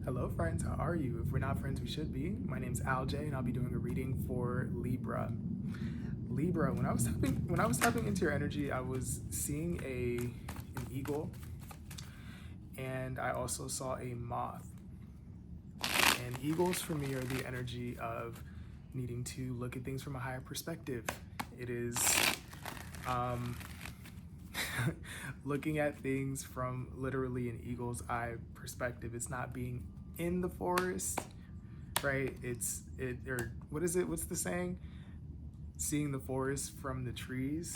Hello friends, how are you? If we're not friends, we should be. My name's Alj and I'll be doing a reading for Libra. Libra, when I was tapping into your energy, I was seeing an eagle, and I also saw a moth. And eagles for me are the energy of needing to look at things from a higher perspective. It is looking at things from literally an eagle's eye perspective. It's not being in the forest, right? Or what is it? What's the saying? Seeing the forest from the trees,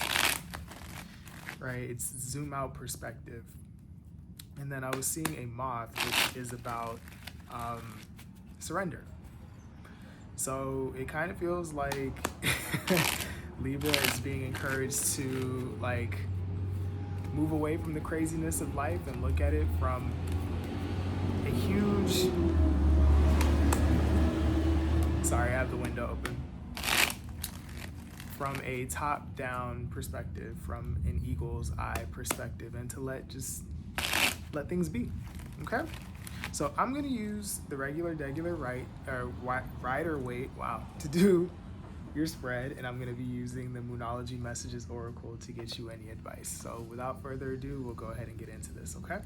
right? It's zoom out perspective. And then I was seeing a moth, which is about surrender. So it kind of feels like Libra is being encouraged to like move away from the craziness of life and look at it from a huge, sorry, I have the window open, from a top-down perspective, from an eagle's eye perspective, and to let things be, okay? So I'm gonna use the regular rider weight, wow, to do your spread, and I'm gonna be using the Moonology Messages Oracle to get you any advice. So without further ado, we'll go ahead and get into this, okay?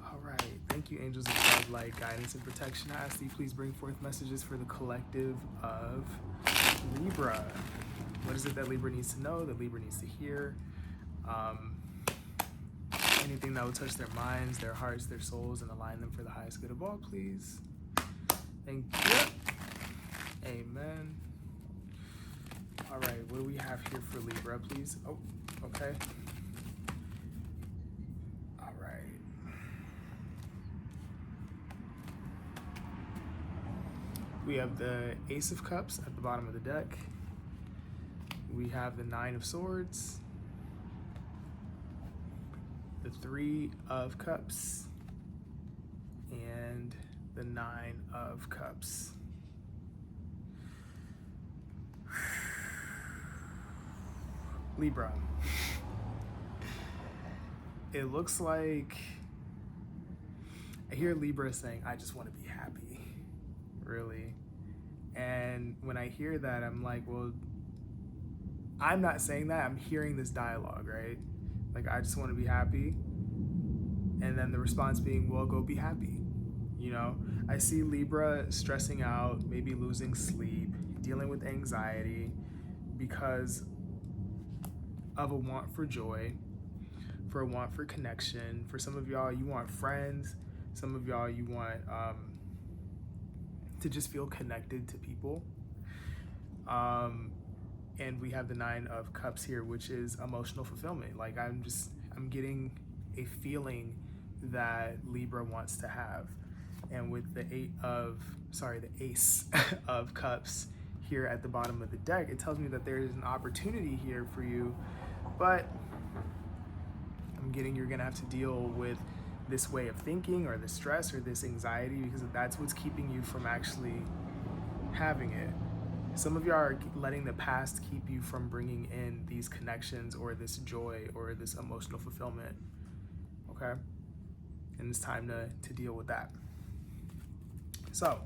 All right, thank you, angels of love, light, guidance, and protection. I ask that you please bring forth messages for the collective of Libra. What is it that Libra needs to know, that Libra needs to hear? Anything that will touch their minds, their hearts, their souls, and align them for the highest good of all, please. Thank you. Amen. All right, what do we have here for Libra, please? Oh, okay. All right. We have the Ace of Cups at the bottom of the deck. We have the Nine of Swords, the Three of Cups, and the Nine of Cups. Libra. It looks like I hear Libra saying, I just want to be happy, really. And when I hear that, I'm like, well, I'm not saying that, I'm hearing this dialogue, right? Like, I just want to be happy. And then the response being, well, go be happy. You know, I see Libra stressing out, maybe losing sleep, dealing with anxiety because of a want for joy, for a want for connection. For some of y'all, you want friends. Some of y'all, you want to just feel connected to people. And we have the Nine of Cups here, which is emotional fulfillment. Like I'm getting a feeling that Libra wants to have. And with the Ace of Cups here at the bottom of the deck, it tells me that there is an opportunity here for you, but I'm getting you're gonna have to deal with this way of thinking or this stress or this anxiety because that's what's keeping you from actually having it. Some of y'all are letting the past keep you from bringing in these connections or this joy or this emotional fulfillment, okay? And it's time to deal with that. So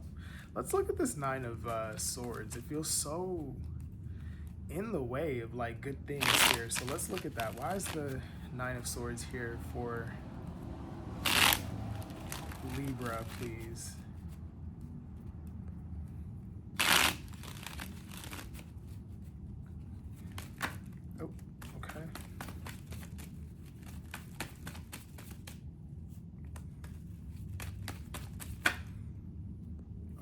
let's look at this Nine of Swords. It feels so in the way of like good things here. So let's look at that. Why is the Nine of Swords here for Libra, please? Oh, okay.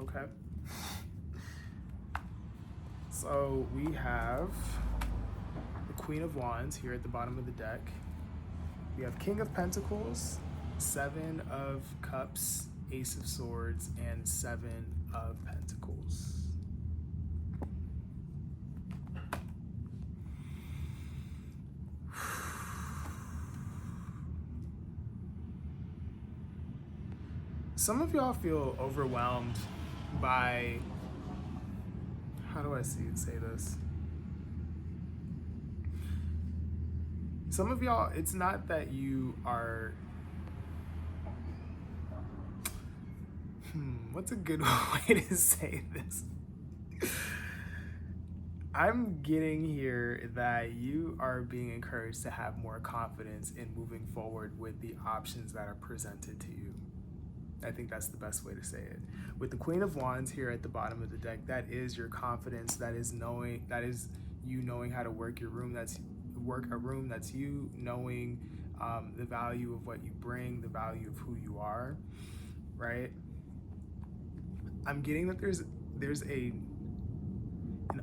Okay. So we have the Queen of Wands here at the bottom of the deck. We have King of Pentacles, Seven of Cups, Ace of Swords, and Seven of Pentacles. Some of y'all feel overwhelmed by, how do I say this? some of y'all, it's not that you are, what's a good way to say this? I'm getting here that you are being encouraged to have more confidence in moving forward with the options that are presented to you. I think that's the best way to say it. With the Queen of Wands here at the bottom of the deck, that is your confidence, that is you knowing how to work your room, that's you knowing the value of what you bring, the value of who you are, right? I'm getting that there's an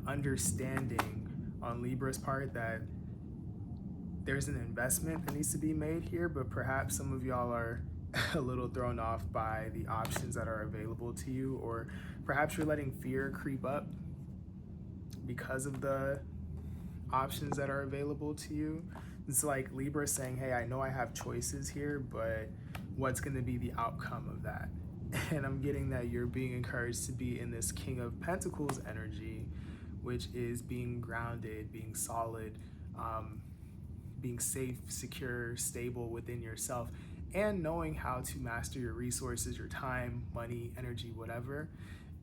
understanding on Libra's part that there's an investment that needs to be made here, but perhaps some of y'all are a little thrown off by the options that are available to you, or perhaps you're letting fear creep up because of the options that are available to you. It's like Libra saying, hey, I know I have choices here, but what's going to be the outcome of that? And I'm getting that you're being encouraged to be in this King of Pentacles energy, which is being grounded, being solid, being safe, secure, stable within yourself, and knowing how to master your resources, your time, money, energy, whatever.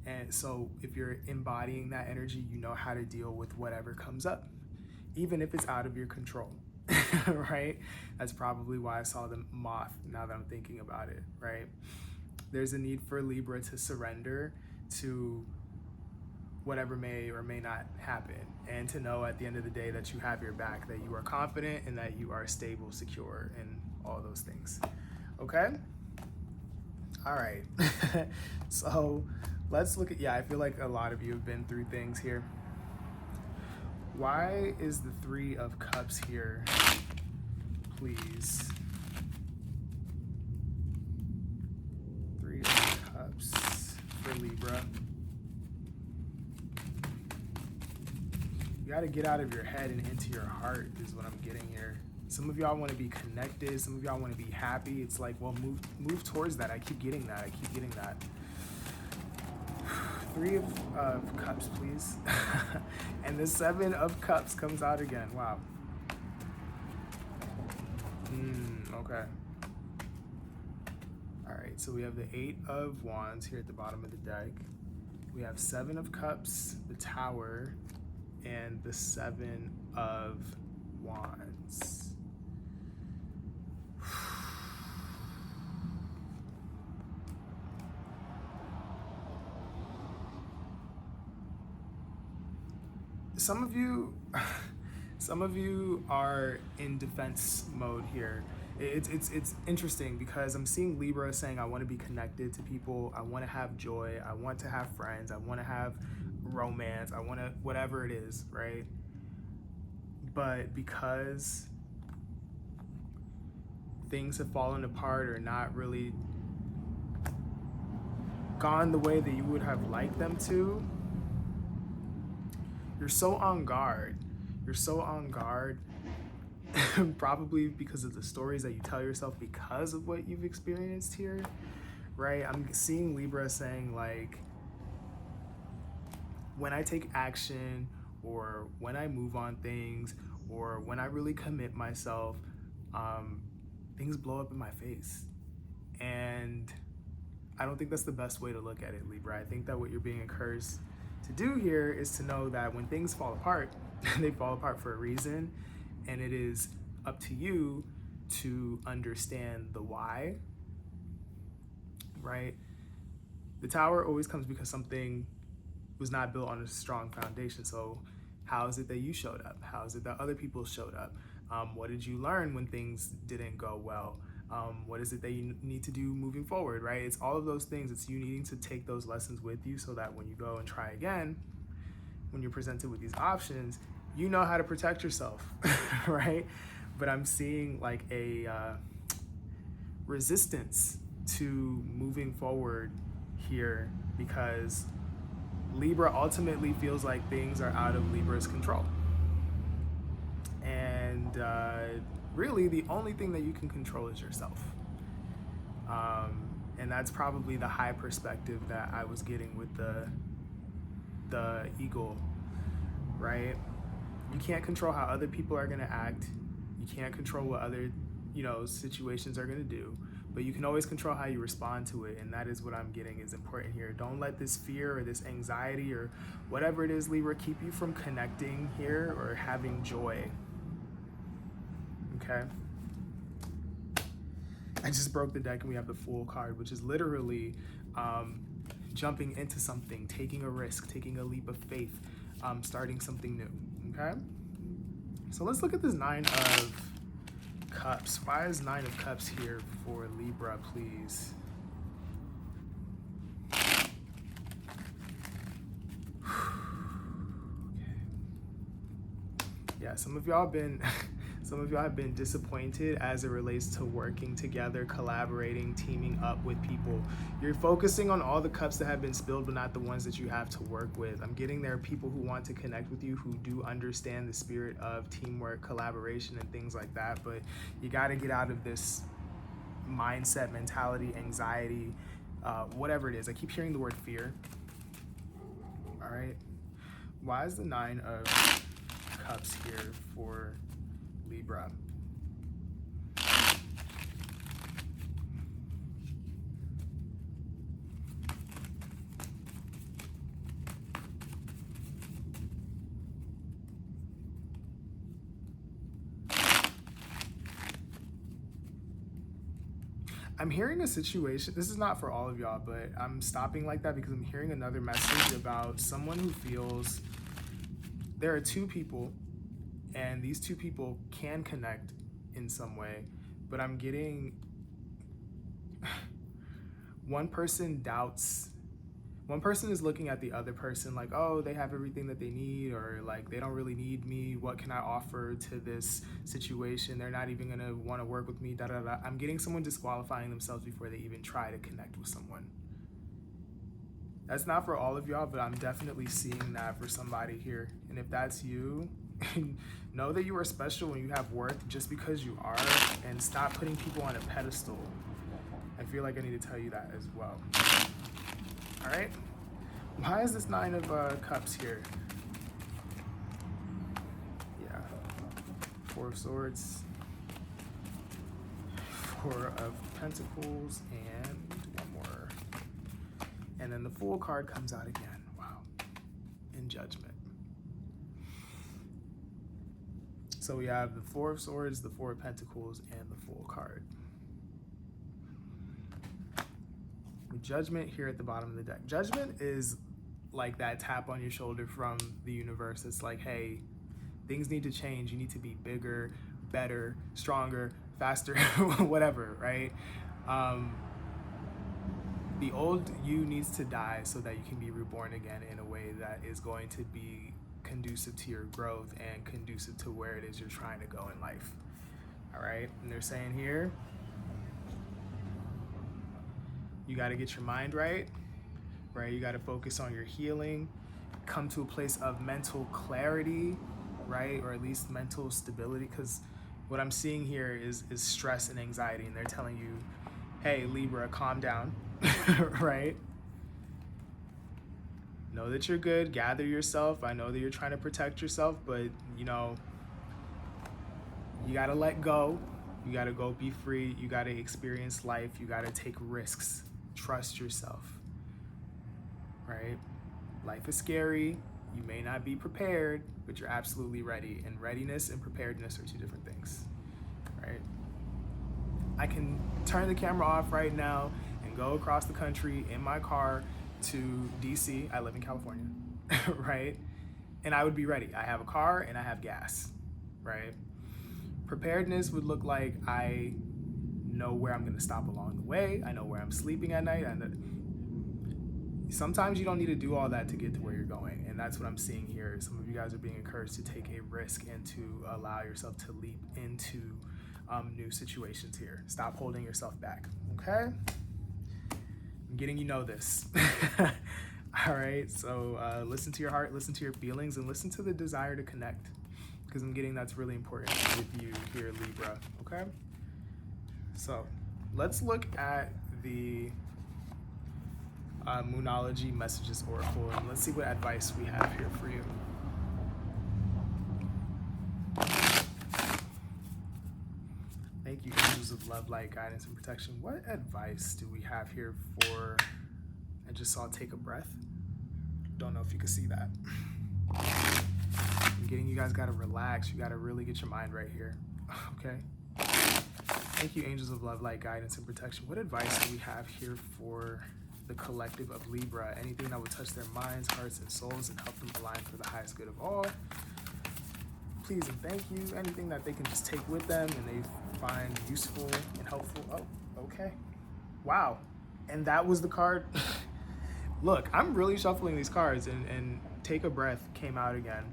And so if you're embodying that energy, you know how to deal with whatever comes up, even if it's out of your control, right? That's probably why I saw the moth now that I'm thinking about it, right? There's a need for Libra to surrender to whatever may or may not happen, and to know at the end of the day that you have your back, that you are confident, and that you are stable, secure, and all those things. Okay? All right. So let's look at, I feel like a lot of you have been through things here. Why is the Three of Cups here, please? Three of Cups for Libra. You got to get out of your head and into your heart is what I'm getting here. Some of y'all want to be connected. Some of y'all want to be happy. It's like, well, move towards that. I keep getting that. Three of Cups, please. And the Seven of Cups comes out again. Wow. Okay. All right, so we have the Eight of Wands here at the bottom of the deck. We have Seven of Cups, the Tower, and the Seven of Wands. Some of you are in defense mode here. It's interesting because I'm seeing Libra saying, I want to be connected to people, I want to have joy, I want to have friends, I want to have romance, I want to, whatever it is, right? But because things have fallen apart or not really gone the way that you would have liked them to, you're so on guard. Probably because of the stories that you tell yourself because of what you've experienced here, right? I'm seeing Libra saying, like, when I take action, or when I move on things, or when I really commit myself, things blow up in my face. And I don't think that's the best way to look at it, Libra. I think that what you're being encouraged to do here is to know that when things fall apart, they fall apart for a reason, and it is up to you to understand the why, right? The Tower always comes because something was not built on a strong foundation. So how is it that you showed up? How is it that other people showed up? What did you learn when things didn't go well? What is it that you need to do moving forward, right? It's all of those things. It's you needing to take those lessons with you so that when you go and try again, when you're presented with these options, you know how to protect yourself, right? But I'm seeing like a resistance to moving forward here because Libra ultimately feels like things are out of Libra's control. And really the only thing that you can control is yourself. And that's probably the high perspective that I was getting with the eagle, right? You can't control how other people are gonna act. You can't control what other, situations are going to do, but you can always control how you respond to it. And that is what I'm getting is important here. Don't let this fear or this anxiety or whatever it is, Libra, keep you from connecting here or having joy. Okay. I just broke the deck and we have the Fool card, which is literally jumping into something, taking a risk, taking a leap of faith, starting something new. Okay. So let's look at this Nine of Cups. Why is Nine of Cups here for Libra, please? Okay. Yeah, some of y'all have been disappointed as it relates to working together, collaborating, teaming up with people. You're focusing on all the cups that have been spilled, but not the ones that you have to work with. I'm getting there are people who want to connect with you, who do understand the spirit of teamwork, collaboration, and things like that, but you got to get out of this mindset, mentality, anxiety, whatever it is. I keep hearing the word fear. All right. Why is the Nine of Cups here for Libra? I'm hearing a situation, this is not for all of y'all, but I'm stopping like that because I'm hearing another message about someone who feels there are two people and these two people can connect in some way, but I'm getting one person is looking at the other person like, oh, they have everything that they need, or like they don't really need me. What can I offer to this situation? They're not even gonna want to work with me, da da da. I'm getting someone disqualifying themselves before they even try to connect with someone. That's not for all of y'all, but I'm definitely seeing that for somebody here. And if that's you, know that you are special and you have worth just because you are, and stop putting people on a pedestal. I feel like I need to tell you that as well. All right. Why is this Nine of Cups here? Yeah. Four of Swords, Four of Pentacles, and one more. And then the Fool card comes out again. Wow. In Judgment. So we have the Four of Swords, the Four of Pentacles, and the Fool card. Judgment here at the bottom of the deck. Judgment is like that tap on your shoulder from the universe. It's like, hey, things need to change. You need to be bigger, better, stronger, faster, whatever, right? The old you needs to die so that you can be reborn again in a way that is going to be conducive to your growth and conducive to where it is you're trying to go in life. All right, and they're saying here, you got to get your mind right? You got to focus on your healing, come to a place of mental clarity, right? Or at least mental stability, because what I'm seeing here is stress and anxiety, and they're telling you, hey, Libra, calm down, right? Know that you're good, gather yourself. I know that you're trying to protect yourself, but you got to let go. You got to go be free. You got to experience life. You got to take risks. Trust yourself, right? Life is scary. You may not be prepared, but you're absolutely ready. And readiness and preparedness are two different things, right? I can turn the camera off right now and go across the country in my car to DC. I live in California, right? And I would be ready. I have a car and I have gas, right? Preparedness would look like I know where I'm gonna stop along the way. I know where I'm sleeping at night. And sometimes you don't need to do all that to get to where you're going. And that's what I'm seeing here. Some of you guys are being encouraged to take a risk and to allow yourself to leap into new situations here. Stop holding yourself back, okay? I'm getting this. All right, so listen to your heart, listen to your feelings, and listen to the desire to connect, because I'm getting that's really important with you here, Libra, okay? So let's look at the Moonology Messages Oracle, and let's see what advice we have here for you. Thank you, angels of love, light, guidance, and protection. What advice do we have here for, I just saw take a breath. Don't know if you can see that. I'm getting, you guys gotta relax. You gotta really get your mind right here, okay? Thank you, angels of love, light, guidance, and protection. What advice do we have here for the collective of Libra? Anything that would touch their minds, hearts, and souls and help them align for the highest good of all. Please and thank you. Anything that they can just take with them and they find useful and helpful. Oh, okay. Wow. And that was the card. Look, I'm really shuffling these cards, and Take a Breath came out again.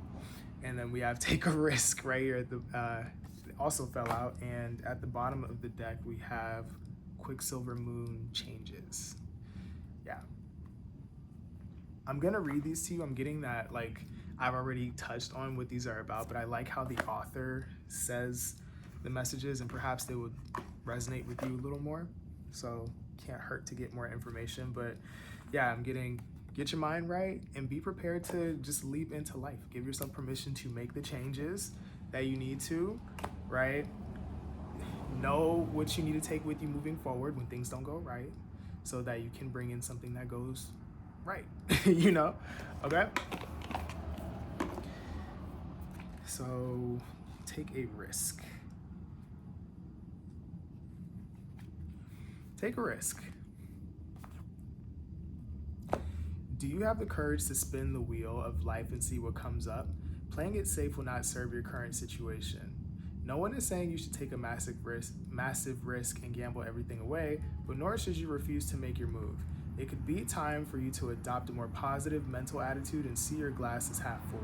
And then we have Take a Risk right here at the also fell out, and at the bottom of the deck we have Quicksilver Moon Changes. Yeah, I'm gonna read these to you. I'm getting that, like, I've already touched on what these are about, but I like how the author says the messages, and perhaps they would resonate with you a little more, so can't hurt to get more information. But yeah, I'm getting, get your mind right and be prepared to just leap into life. Give yourself permission to make the changes that you need to, right? Know what you need to take with you moving forward when things don't go right, so that you can bring in something that goes right, you know? Okay? So take a risk. Take a risk. Do you have the courage to spin the wheel of life and see what comes up? Playing it safe will not serve your current situation. No one is saying you should take a massive risk and gamble everything away, but nor should you refuse to make your move. It could be time for you to adopt a more positive mental attitude and see your glass as half full.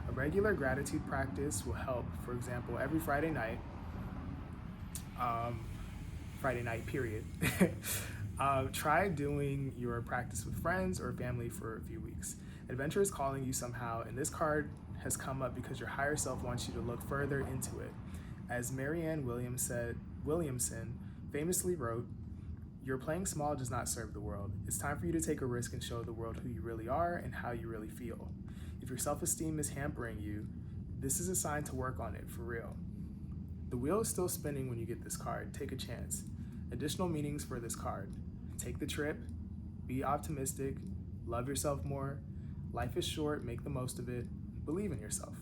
A regular gratitude practice will help. For example, every Friday night period, try doing your practice with friends or family for a few weeks. Adventure is calling you somehow, and this card has come up because your higher self wants you to look further into it. As Marianne Williamson famously wrote, "Your playing small does not serve the world. It's time for you to take a risk and show the world who you really are and how you really feel. If your self-esteem is hampering you, this is a sign to work on it for real." The wheel is still spinning when you get this card. Take a chance. Additional meanings for this card: take the trip, be optimistic, love yourself more, life is short, make the most of it, believe in yourself.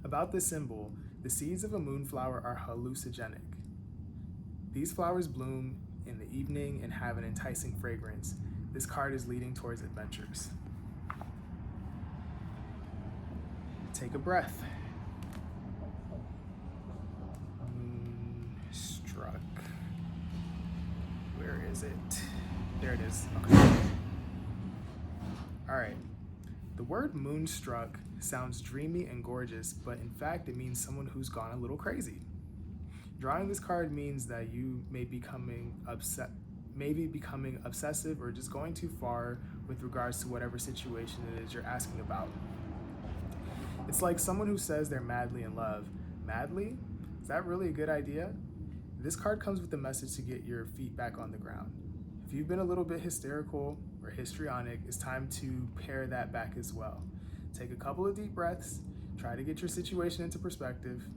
About this symbol, the seeds of a moonflower are hallucinogenic. These flowers bloom in the evening and have an enticing fragrance. This card is leading towards adventures. Take a breath. Moonstruck. Where is it? There it is. Okay. All right. The word moonstruck sounds dreamy and gorgeous, but in fact it means someone who's gone a little crazy. Drawing this card means that you may be becoming obsessive or just going too far with regards to whatever situation it is you're asking about. It's like someone who says they're madly in love. Madly? Is that really a good idea? This card comes with the message to get your feet back on the ground. If you've been a little bit hysterical or histrionic, it's time to pare that back as well. Take a couple of deep breaths, try to get your situation into perspective.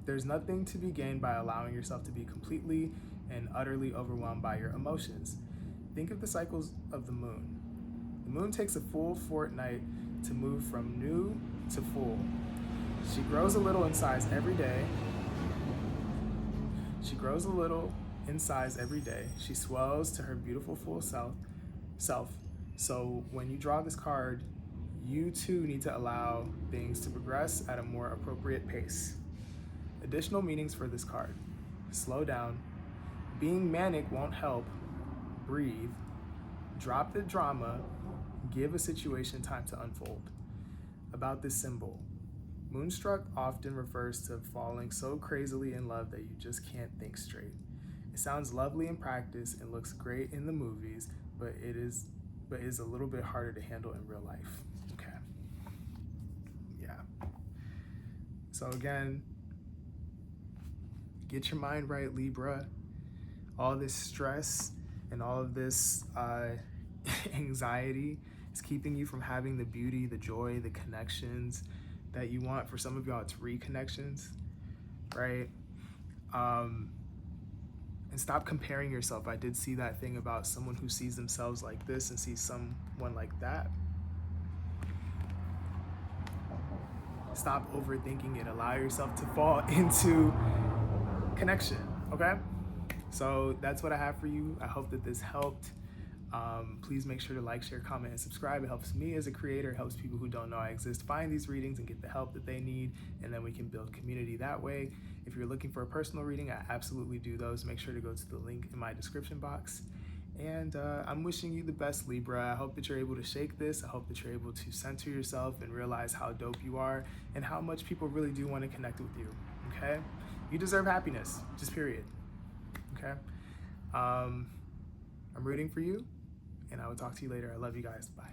There's nothing to be gained by allowing yourself to be completely and utterly overwhelmed by your emotions. Think of the cycles of the moon. The moon takes a full fortnight to move from new to full. She grows a little in size every day. She swells to her beautiful full self. So when you draw this card, you too need to allow things to progress at a more appropriate pace. Additional meanings for this card: slow down, being manic won't help, breathe, drop the drama, give a situation time to unfold. About this symbol, moonstruck often refers to falling so crazily in love that you just can't think straight. It sounds lovely in practice and looks great in the movies, but is a little bit harder to handle in real life. Okay. Yeah. So again, get your mind right, Libra. All this stress and all of this anxiety is keeping you from having the beauty, the joy, the connections that you want. For some of y'all, it's reconnections, right? And stop comparing yourself. I did see that thing about someone who sees themselves like this and sees someone like that. Stop overthinking it. Allow yourself to fall into connection, okay? So that's what I have for you. I hope that this helped. Please make sure to like, share, comment, and subscribe. It helps me as a creator, helps people who don't know I exist find these readings and get the help that they need, and then we can build community that way. If you're looking for a personal reading, I absolutely do those. Make sure to go to the link in my description box. And I'm wishing you the best, Libra. I hope that you're able to shake this. I hope that you're able to center yourself and realize how dope you are and how much people really do want to connect with you, okay? You deserve happiness, just period, okay? I'm rooting for you, and I will talk to you later. I love you guys. Bye.